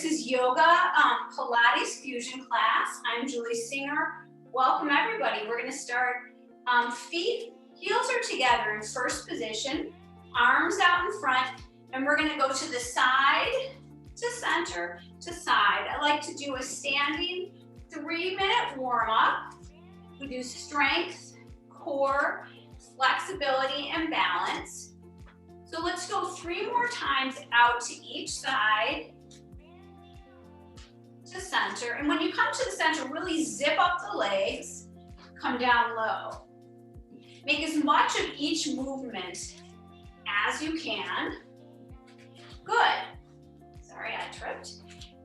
This is yoga, Pilates fusion class. I'm Julie Singer. Welcome everybody. We're going to start feet, heels are together in first position, arms out in front, and we're going to go to the side, to center, to side. I like to do a standing 3-minute warm up. We do strength, core, flexibility, and balance. So let's go 3 more times out to each side, to center. And when you come to the center, really zip up the legs, come down low. Make as much of each movement as you can. Good. Sorry, I tripped.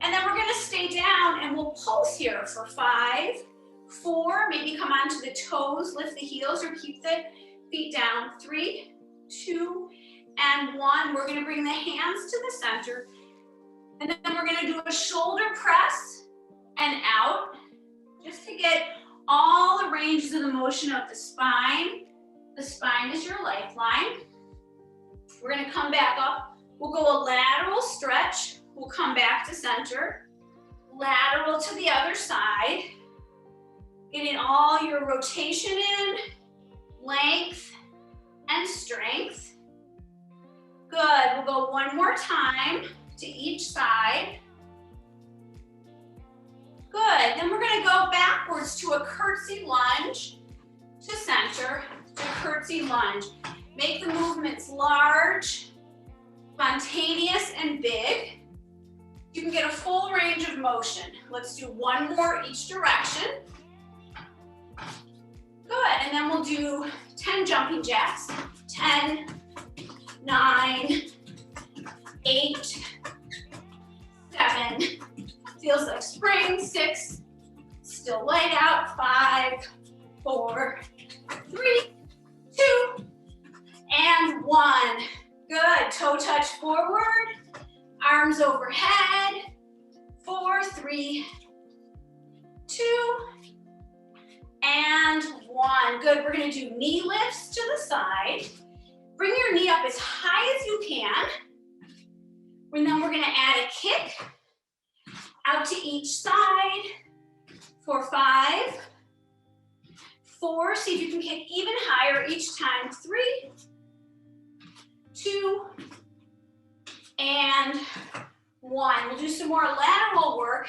And then we're gonna stay down and we'll pulse here for 5, 4, maybe come onto the toes, lift the heels or keep the feet down. 3, 2, and 1. We're gonna bring the hands to the center. And then we're gonna do a shoulder press and out, just to get all the ranges of the motion of the spine. The spine is your lifeline. We're gonna come back up. We'll go a lateral stretch. We'll come back to center. Lateral to the other side. Getting all your rotation in, length, and strength. Good, we'll go one more time to each side. Good, then we're gonna go backwards to a curtsy lunge, to center, to curtsy lunge. Make the movements large, spontaneous, and big. You can get a full range of motion. Let's do one more each direction. Good, and then we'll do 10 jumping jacks. 10, 9, 8, 7, feels like spring. 6, still light out. 5, 4, 3, 2, and 1. Good, toe touch forward, arms overhead. 4, 3, 2, and 1. Good, we're gonna do knee lifts to the side. Bring your knee up as high as you can. And then we're gonna add a kick out to each side for 5, 4, see if you can kick even higher each time. 3, 2, and 1. We'll do some more lateral work,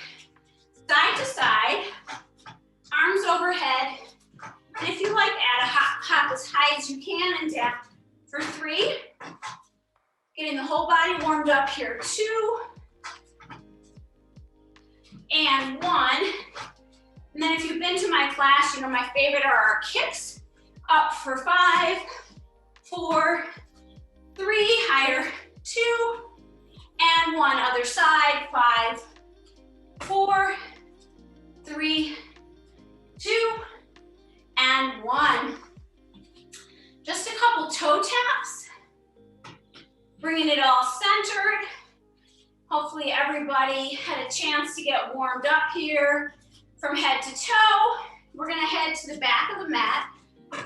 side to side, arms overhead. And if you like, add a hop as high as you can and down for 3. Getting the whole body warmed up here. 2, and 1. And then if you've been to my class, you know my favorite are our kicks. Up for 5, 4, 3, higher, 2, and 1. Other side, 5, 4, 3, 2, and 1. Just a couple toe taps. Bringing it all centered. Hopefully everybody had a chance to get warmed up here from head to toe. We're gonna head to the back of the mat,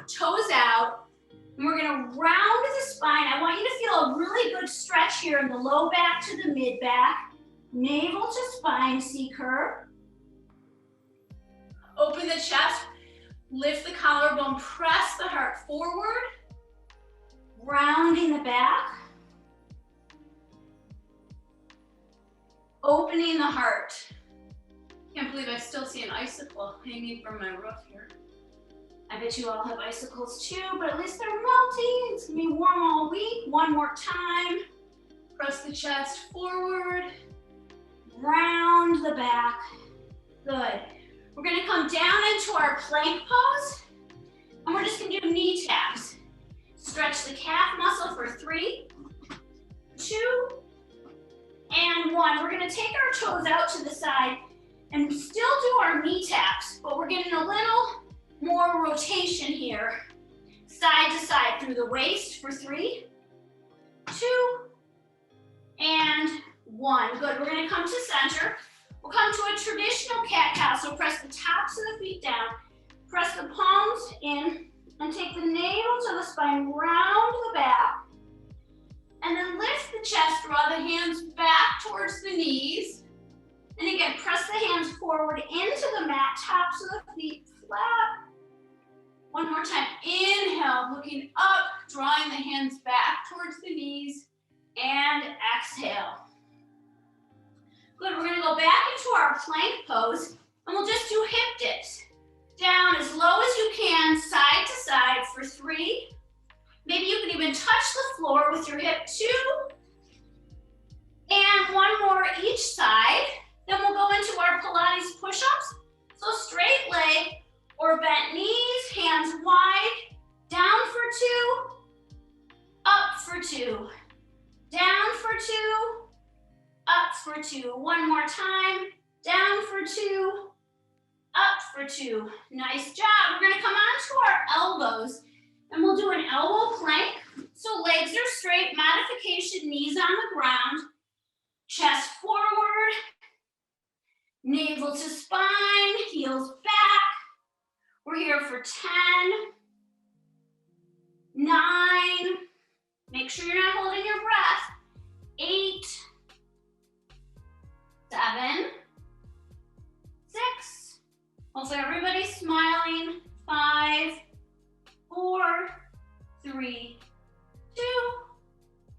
toes out, and we're gonna round the spine. I want you to feel a really good stretch here in the low back to the mid back, navel to spine, C-curve. Open the chest, lift the collarbone, press the heart forward, rounding the back. Opening the heart. Can't believe I still see an icicle hanging from my roof here. I bet you all have icicles too, but at least they're melting. It's gonna be warm all week. One more time. Press the chest forward. Round the back. Good. We're gonna come down into our plank pose, and we're just gonna do knee taps. Stretch the calf muscle for 3, 2, and 1. We're gonna take our toes out to the side and still do our knee taps, but we're getting a little more rotation here. Side to side through the waist for 3, 2, and 1. Good, we're gonna come to center. We'll come to a traditional cat-cow, so press the tops of the feet down, press the palms in, and take the navel to the spine, round the back, and then lift the chest, draw the hands back towards the knees, And again, press the hands forward into the mat, tops of the feet flat. One more time, inhale, looking up, drawing the hands back towards the knees, and exhale. Good, we're gonna go back into our plank pose, and we'll just do hip dips. Down as low as you can, side to side for 3. Maybe you can even touch the floor with your hip 2. And 1 more each side. Then we'll go into our Pilates push-ups. So straight leg or bent knees, hands wide, down for 2, up for 2, down for 2, up for 2. One more time, down for 2, up for 2. Nice job. We're gonna come onto our elbows and we'll do an elbow plank. So legs are straight, modification, knees on the ground, chest forward, navel to spine, heels back. We're here for 10, 9, make sure you're not holding your breath, 8, 7, 6, hopefully everybody's smiling, 5, 4, 3, 2,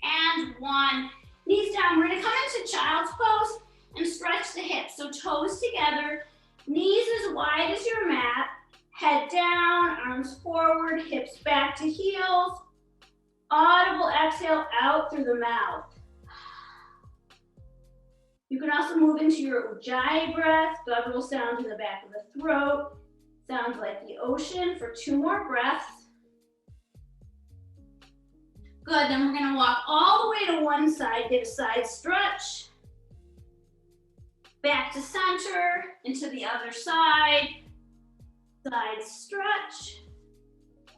and 1. Knees down. We're gonna come into child's pose and stretch the hips. So toes together, knees as wide as your mat, head down, arms forward, hips back to heels. Audible exhale out through the mouth. You can also move into your Ujjayi breath, guttural sound in the back of the throat. Sounds like the ocean for 2 more breaths. Good, then we're gonna walk all the way to one side, get a side stretch. Back to center, into the other side. Side stretch.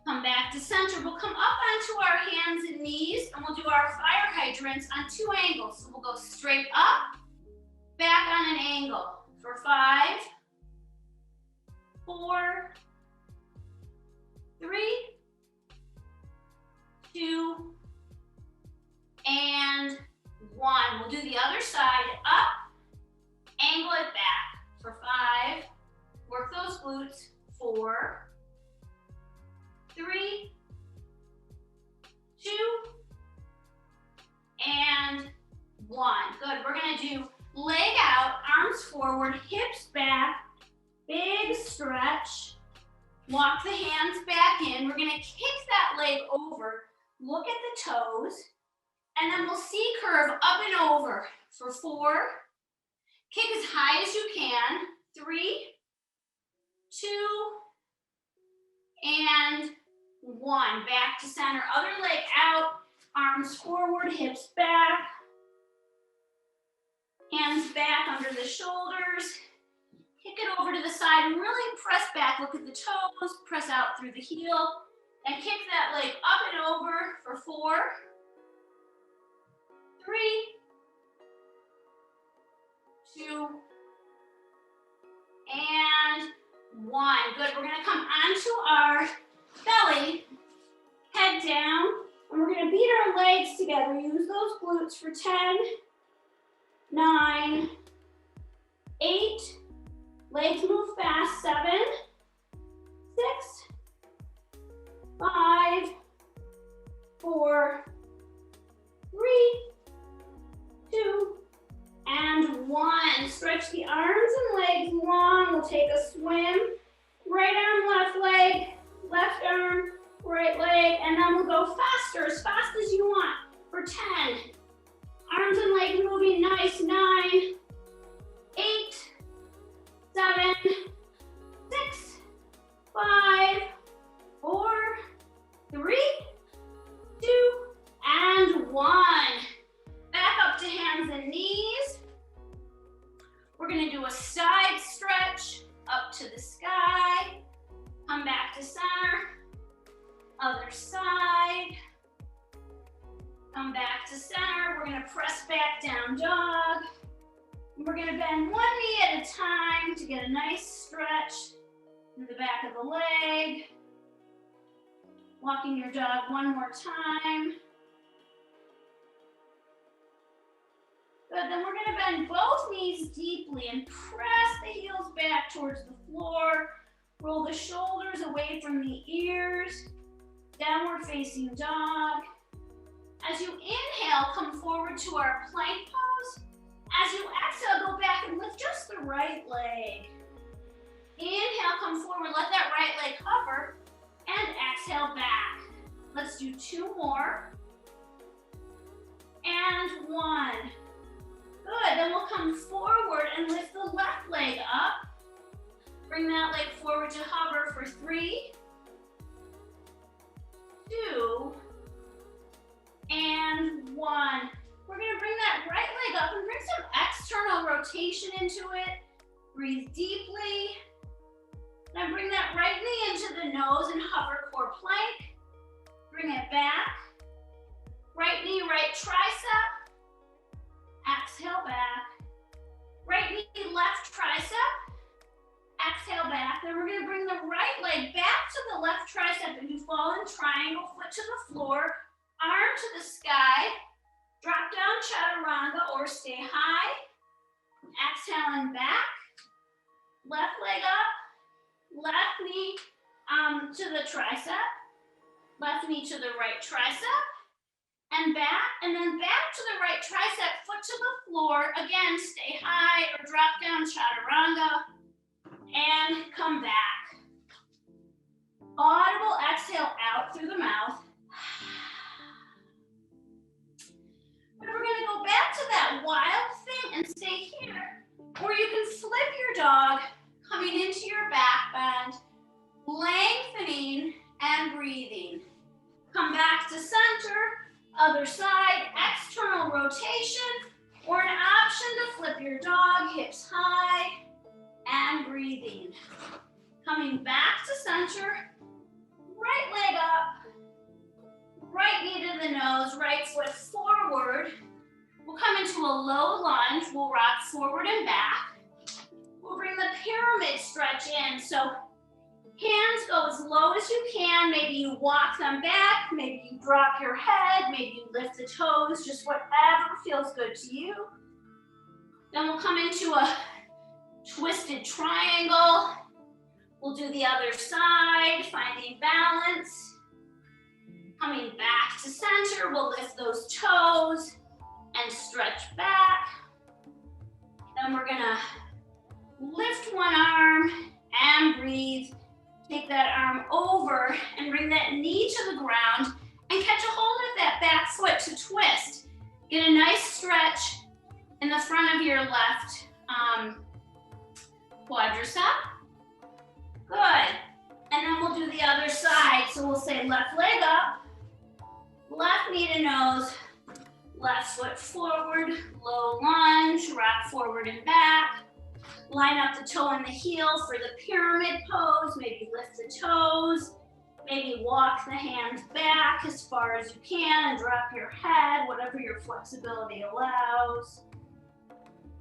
Come back to center. We'll come up onto our hands and knees, and we'll do our fire hydrants on 2 angles. So we'll go straight up, back on an angle for 5, 4, 3, 2, and 1. We'll do the other side up, angle it back for 5, work those glutes, 4, 3, 2, and 1. Good, we're gonna do leg out, arms forward, hips back, big stretch. Walk the hands back in. We're gonna kick that leg over, look at the toes, and then we'll C-curve up and over for 4. Kick as high as you can, 3, 2, and 1. Back to center, other leg out, arms forward, hips back, hands back under the shoulders. Kick it over to the side and really press back. Look at the toes, press out through the heel, and kick that leg up and over for 4, 3, 2, and 1. Good, we're gonna come onto our belly, head down, and we're gonna beat our legs together. Use those glutes for 10, 9, 8, legs move fast, 7, 6, 5, 4, 3, 2, and 1. Stretch the arms and legs long. We'll take a swim. Right arm, left leg, left arm, right leg, and then we'll go faster, as fast as you want for 10. Arms and legs moving nice, 9, 8, 7, 6, 5, 4, 3, 2, and 1. Back up to hands and knees. We're gonna do a side stretch up to the sky. Come back to center. Other side. Come back to center. We're gonna press back down dog. We're gonna bend one knee at a time to get a nice stretch in the back of the leg. Walking your dog one more time. Good, then we're gonna bend both knees deeply and press the heels back towards the floor. Roll the shoulders away from the ears. Downward facing dog. As you inhale, come forward to our plank pose. As you exhale, go back and lift just the right leg. Inhale, come forward, let that right leg hover, and exhale back. Let's do 2 more. And 1. Good, then we'll come forward and lift the left leg up. Bring that leg forward to hover for 3, 2, and 1. We're gonna bring that right leg up and bring some external rotation into it. Breathe deeply. Now bring that right knee into the nose and hover core plank. Bring it back. Right knee, right tricep. Exhale back. Right knee, left tricep. Exhale back. Then we're gonna bring the right leg back to the left tricep and do fallen triangle, foot to the floor, arm to the sky. Drop down chaturanga or stay high. Exhale and back. Left leg up. Left knee to the tricep. Left knee to the right tricep. And back. And then back to the right tricep, foot to the floor. Again, stay high or drop down chaturanga. And come back. Audible exhale out through the mouth. And we're gonna go back to that wild thing and stay here. Or you can flip your dog, coming into your back bend, lengthening and breathing. Come back to center, other side, external rotation, or an option to flip your dog, hips high, and breathing. Coming back to center, right leg up, right knee to the nose, right foot forward. We'll come into a low lunge. We'll rock forward and back. We'll bring the pyramid stretch in. So hands go as low as you can. Maybe you walk them back. Maybe you drop your head. Maybe you lift the toes. Just whatever feels good to you. Then we'll come into a twisted triangle. We'll do the other side, finding balance. Coming back to center, we'll lift those toes and stretch back. Then we're gonna lift one arm and breathe. Take that arm over and bring that knee to the ground and catch a hold of that back foot to twist. Get a nice stretch in the front of your left quadricep. Good. And then we'll do the other side. So we'll say left leg up, left knee to nose, left foot forward, low lunge, rock forward and back. Line up the toe and the heel for the pyramid pose. Maybe lift the toes. Maybe walk the hands back as far as you can and drop your head, whatever your flexibility allows.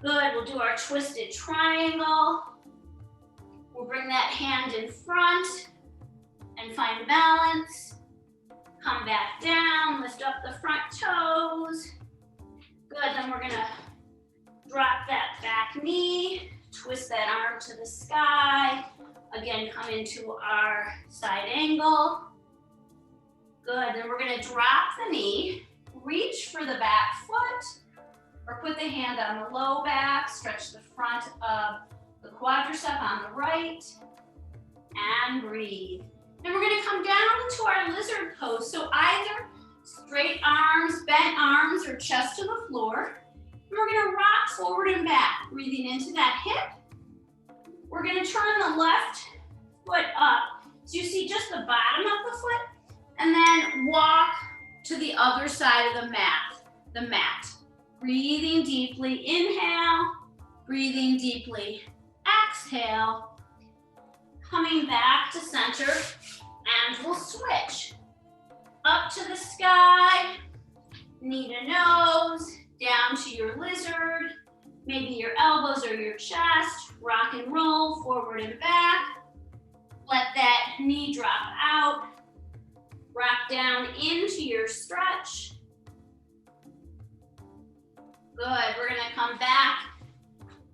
Good, we'll do our twisted triangle. We'll bring that hand in front and find balance. Come back down, lift up the front toes. Good, then we're gonna drop that back knee, twist that arm to the sky. Again, come into our side angle. Good, then we're gonna drop the knee, reach for the back foot, or put the hand on the low back, stretch the front of the quadricep on the right, and breathe. Then we're gonna come down into our lizard pose. So either straight arms, bent arms, or chest to the floor. And we're gonna rock forward and back, breathing into that hip. We're gonna turn the left foot up. So you see just the bottom of the foot, and then walk to the other side of the mat. Breathing deeply, inhale, breathing deeply, exhale. Coming back to center, and we'll switch. Up to the sky, knee to nose, down to your lizard, maybe your elbows or your chest, rock and roll, forward and back. Let that knee drop out. Rock down into your stretch. Good, we're gonna come back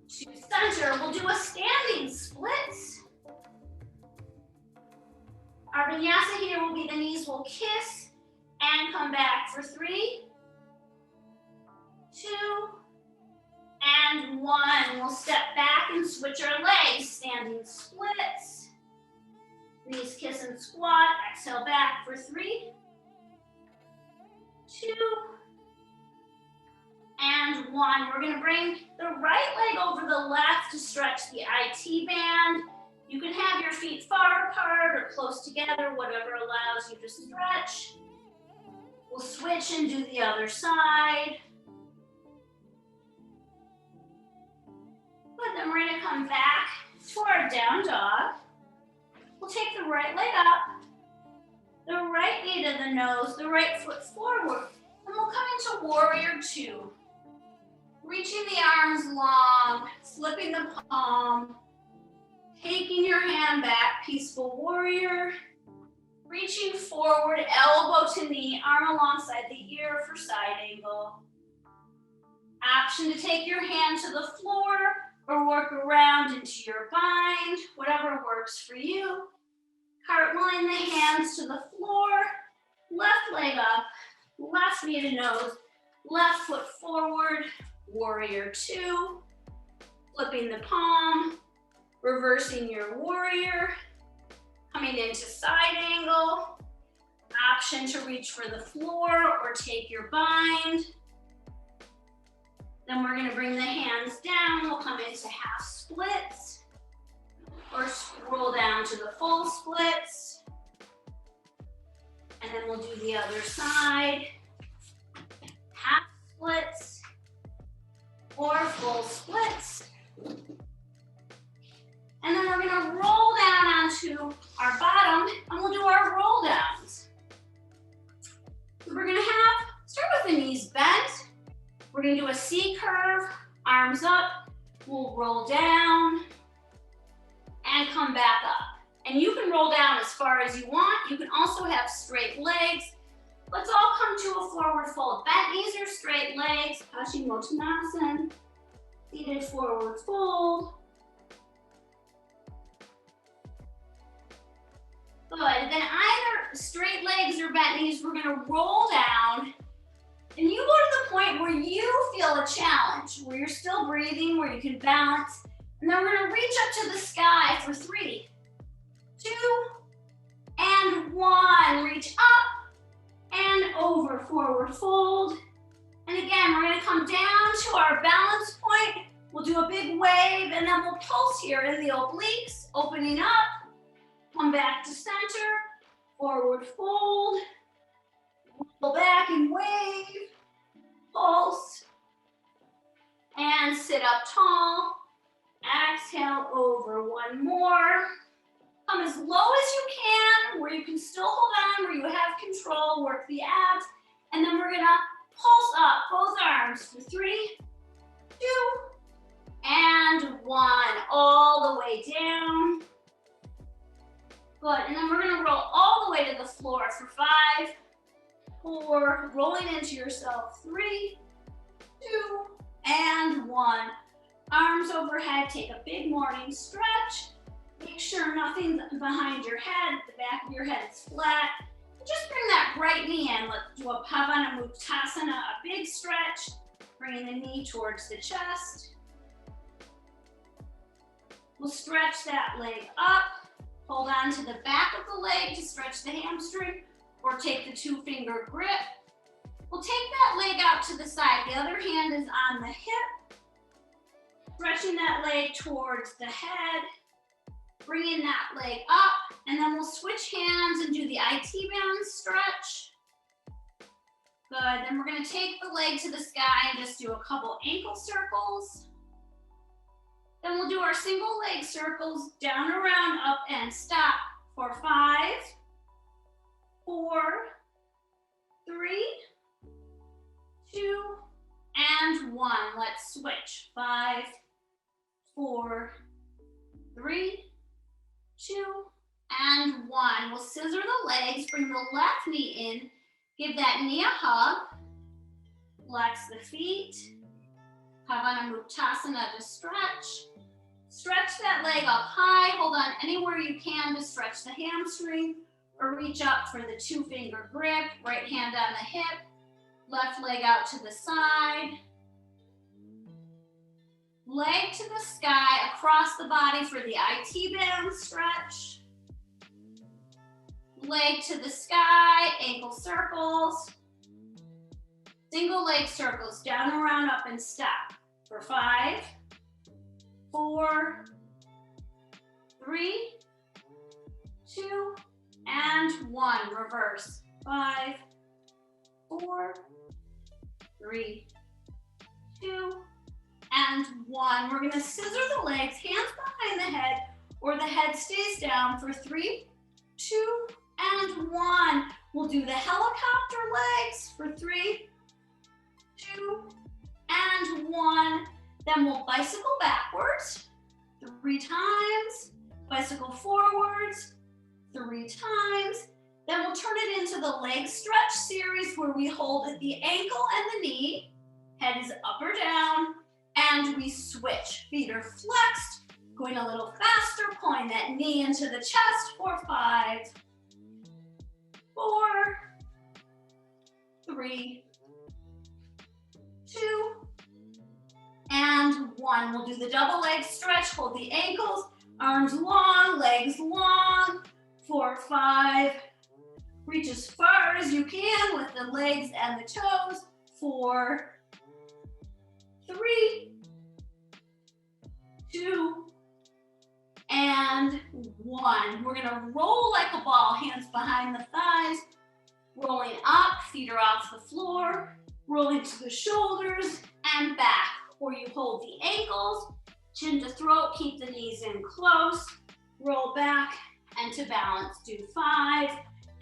to center. We'll do a standing splits. Our vinyasa here will be the knees will kiss and come back for 3, 2, and 1. We'll step back and switch our legs. Standing splits. Knees kiss and squat. Exhale back for 3, 2, and 1. We're going to bring the right leg over the left to stretch the IT band. You can have your feet far apart or close together, whatever allows you to stretch. We'll switch and do the other side. Good, then we're going to come back to our down dog. We'll take the right leg up, the right knee to the nose, the right foot forward, and we'll come into warrior 2. Reaching the arms long, flipping the palm, taking your hand back, peaceful warrior. Reaching forward, elbow to knee, arm alongside the ear for side angle. Option to take your hand to the floor or work around into your bind, whatever works for you. Heartline the hands to the floor, left leg up, left knee to nose, left foot forward, warrior 2, flipping the palm, reversing your warrior, coming into side angle, option to reach for the floor or take your bind. Then we're gonna bring the hands down, we'll come into half splits, or scroll down to the full splits. And then we'll do the other side, half splits, or full splits. And then we're gonna roll down onto our bottom and we'll do our roll downs. So we're gonna start with the knees bent. We're gonna do a C curve, arms up, we'll roll down and come back up. And you can roll down as far as you want. You can also have straight legs. Let's all come to a forward fold. Bent knees or straight legs, Paschimottanasana, seated forward fold. Good, then either straight legs or bent knees, we're gonna roll down and you go to the point where you feel a challenge, where you're still breathing, where you can balance. And then we're gonna reach up to the sky for 3, 2, and 1. Reach up and over, forward fold. And again, we're gonna come down to our balance point. We'll do a big wave and then we'll pulse here in the obliques, opening up. Come back to center, forward fold, roll back and wave, pulse, and sit up tall. Exhale over, 1 more. Come as low as you can, where you can still hold on, where you have control, work the abs, and then we're gonna pulse up, both arms for 3, 2, and 1, all the way down. Good, and then we're gonna roll all the way to the floor for 5, 4, rolling into yourself, 3, 2, and 1. Arms overhead, take a big morning stretch. Make sure nothing's behind your head, the back of your head is flat. Just bring that right knee in. Let's do a Pavanamuttasana, a big stretch. Bringing the knee towards the chest. We'll stretch that leg up. Hold on to the back of the leg to stretch the hamstring, or take the 2-finger grip. We'll take that leg out to the side. The other hand is on the hip. Stretching that leg towards the head. Bringing that leg up, and then we'll switch hands and do the IT band stretch. Good, then we're gonna take the leg to the sky and just do a couple ankle circles. Then we'll do our single leg circles, down, around, up, and stop for 5, 4, 3, 2, and 1. Let's switch. 5, 4, 3, 2, and 1. We'll scissor the legs, bring the left knee in, give that knee a hug, flex the feet, Uttanasana to stretch. Stretch that leg up high. Hold on anywhere you can to stretch the hamstring, or reach up for the 2-finger grip. Right hand on the hip, left leg out to the side. Leg to the sky, across the body for the IT band stretch. Leg to the sky, ankle circles. Single leg circles, down, around, up, and step. For 5, 4, 3, 2, and 1. Reverse. 5, 4, 3, 2, and 1. We're gonna scissor the legs, hands behind the head, or the head stays down for 3, 2, and 1. We'll do the helicopter legs for 3, 2, and 1. Then we'll bicycle backwards 3 times, bicycle forwards 3 times. Then we'll turn it into the leg stretch series where we hold at the ankle and the knee, head is up or down, and we switch. Feet are flexed, going a little faster, pulling that knee into the chest for 5, 4, 3, 2, and 1. We'll do the double leg stretch. Hold the ankles, arms long, legs long. 4, 5. Reach as far as you can with the legs and the toes. 4, 3, 2, and 1. We're gonna roll like a ball, hands behind the thighs, rolling up, feet are off the floor, rolling to the shoulders and back. Or you hold the ankles, chin to throat, keep the knees in close, roll back, and to balance, do 5.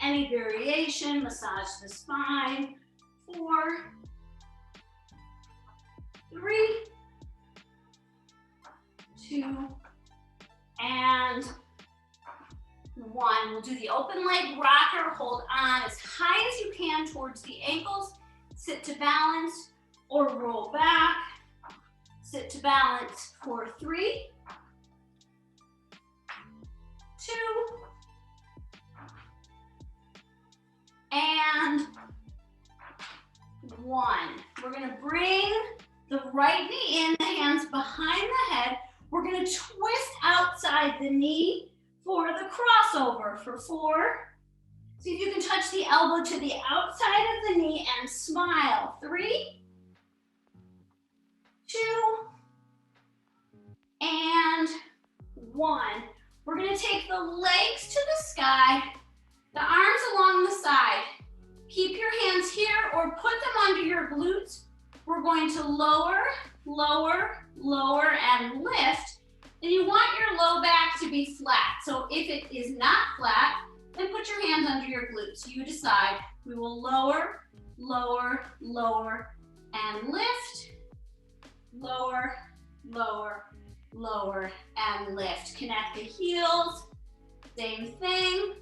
Any variation, massage the spine. 4, 3, 2, and 1. We'll do the open leg rocker. Hold on as high as you can towards the ankles. Sit to balance or roll back. Sit to balance for 3, 2, and 1. We're gonna bring the right knee in, the hands behind the head. We're gonna twist outside the knee for the crossover for 4. See if you can touch the elbow to the outside of the knee and smile. 3, 2, and 1. We're gonna take the legs to the sky, the arms along the side. Keep your hands here or put them under your glutes. We're going to lower, lower, lower, and lift. And you want your low back to be flat. So if it is not flat, then put your hands under your glutes. You decide. We will lower, lower, lower, and lift. Lower, lower, lower, and lift. Connect the heels. Same thing.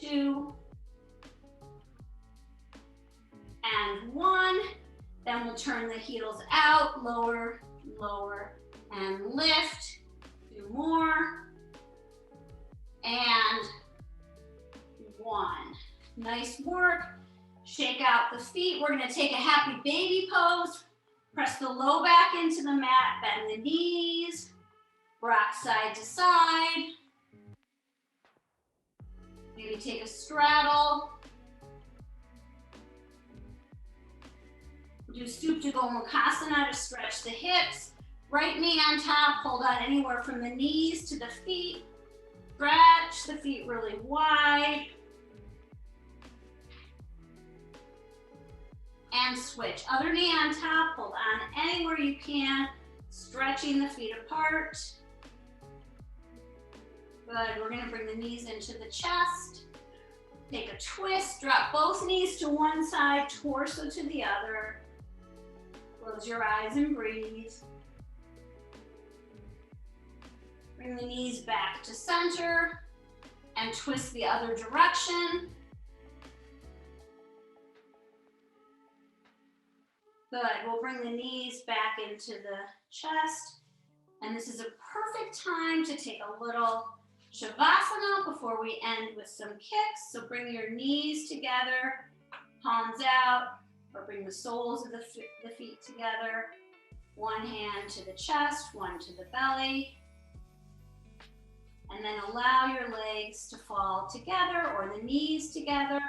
2, and 1. Then we'll turn the heels out, lower, lower, and lift. 2 more. And 1. Nice work. Shake out the feet. We're gonna take a happy baby pose. Press the low back into the mat, bend the knees, rock side to side. Maybe take a straddle. Do Supta Gomukhasana to stretch the hips. Right knee on top, hold on anywhere from the knees to the feet. Stretch the feet really wide. And switch. Other knee on top, hold on anywhere you can. Stretching the feet apart. Good, we're gonna bring the knees into the chest. Take a twist, drop both knees to one side, torso to the other. Close your eyes and breathe. Bring the knees back to center and twist the other direction. Good, we'll bring the knees back into the chest. And this is a perfect time to take a little Shavasana before we end with some kicks. So bring your knees together, palms out, or bring the soles of the feet together. One hand to the chest, one to the belly. And then allow your legs to fall together or the knees together.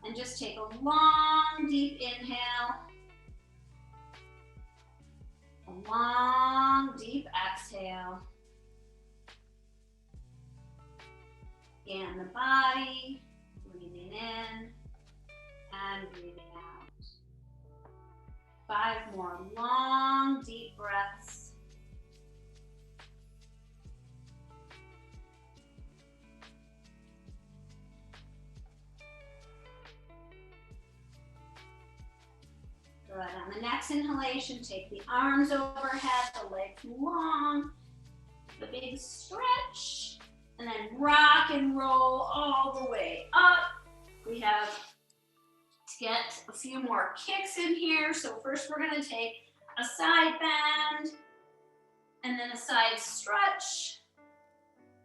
And just take a long, deep inhale. A long, deep exhale. Scan the body, breathing in and breathing out. 5 more long, deep breaths. Good. On the next inhalation, take the arms overhead, the legs long, the big stretch, and then rock and roll all the way up. We have to get a few more kicks in here. So first we're going to take a side bend and then a side stretch.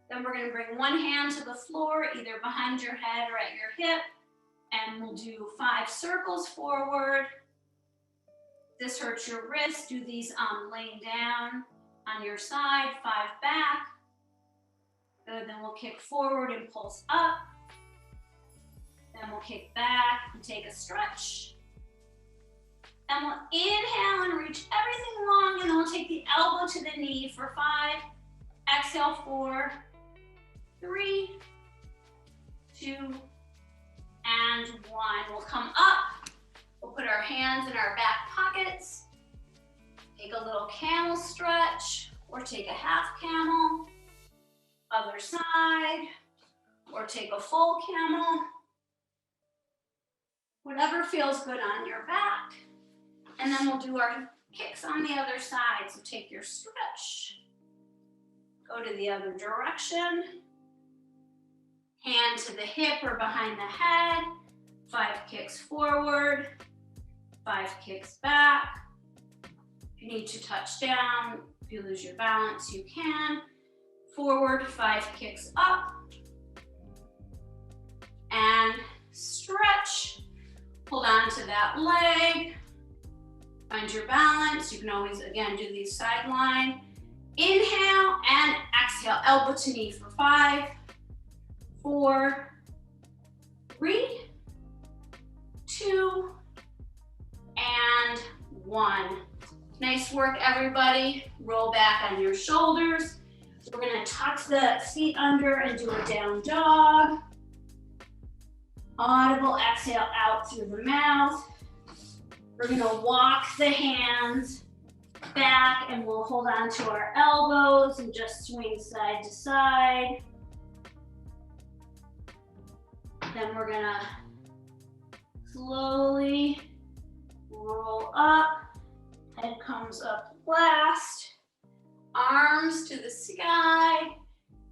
Then we're going to bring one hand to the floor, either behind your head or at your hip, and we'll do 5 circles forward. This hurts your wrist. Do these laying down on your side, 5 back. Good, then we'll kick forward and pulse up. Then we'll kick back and take a stretch. Then we'll inhale and reach everything long, and then we'll take the elbow to the knee for 5. Exhale, 4, 3, 2, and 1. We'll come up. We'll put our hands in our back pockets. Take a little camel stretch, or take a half camel. Other side, or take a full camel. Whatever feels good on your back. And then we'll do our kicks on the other side. So take your stretch, go to the other direction. Hand to the hip or behind the head. 5 kicks forward, 5 kicks back. If you need to touch down, if you lose your balance, you can. Forward, 5 kicks up. And stretch. Hold on to that leg. Find your balance. You can always, again, do these sideline. Inhale and exhale, elbow to knee for 5, 4, 3, 2, and 1. Nice work, everybody. Roll back on your shoulders. We're gonna tuck the feet under and do a down dog. Audible exhale out through the mouth. We're gonna walk the hands back and we'll hold on to our elbows and just swing side to side. Then we're gonna slowly roll up. Head comes up last. Arms to the sky.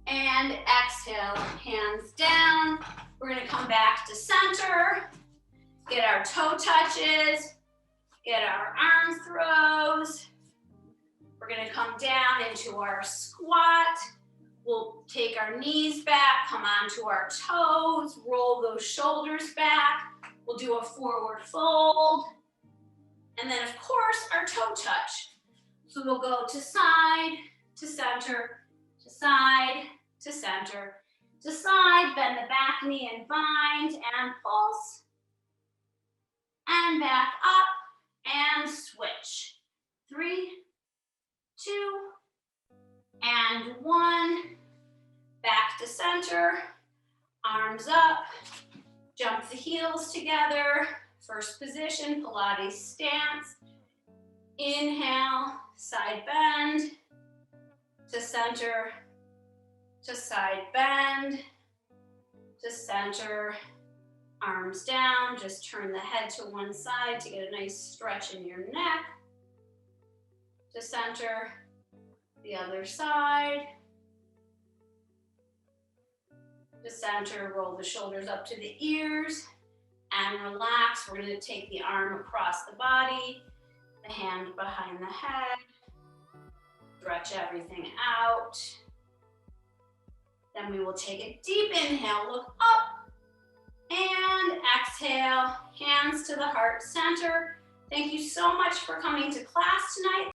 And exhale, hands down. We're gonna come back to center. Get our toe touches. Get our arm throws. We're gonna come down into our squat. We'll take our knees back, come onto our toes, roll those shoulders back. We'll do a forward fold. And then, of course, our toe touch. So we'll go to side, to center, to side, to center, to side. Bend the back knee and bind and pulse. And back up and switch. 3, 2, and 1. Back to center. Arms up. Jump the heels together. First position, Pilates stance. Inhale, side bend, to center, to side bend, to center, arms down. Just turn the head to one side to get a nice stretch in your neck. To center, the other side. To center, roll the shoulders up to the ears. and relax. We're going to take the arm across the body, the hand behind the head, stretch everything out. Then we will take a deep inhale, look up, and exhale, hands to the heart center. Thank you so much for coming to class tonight.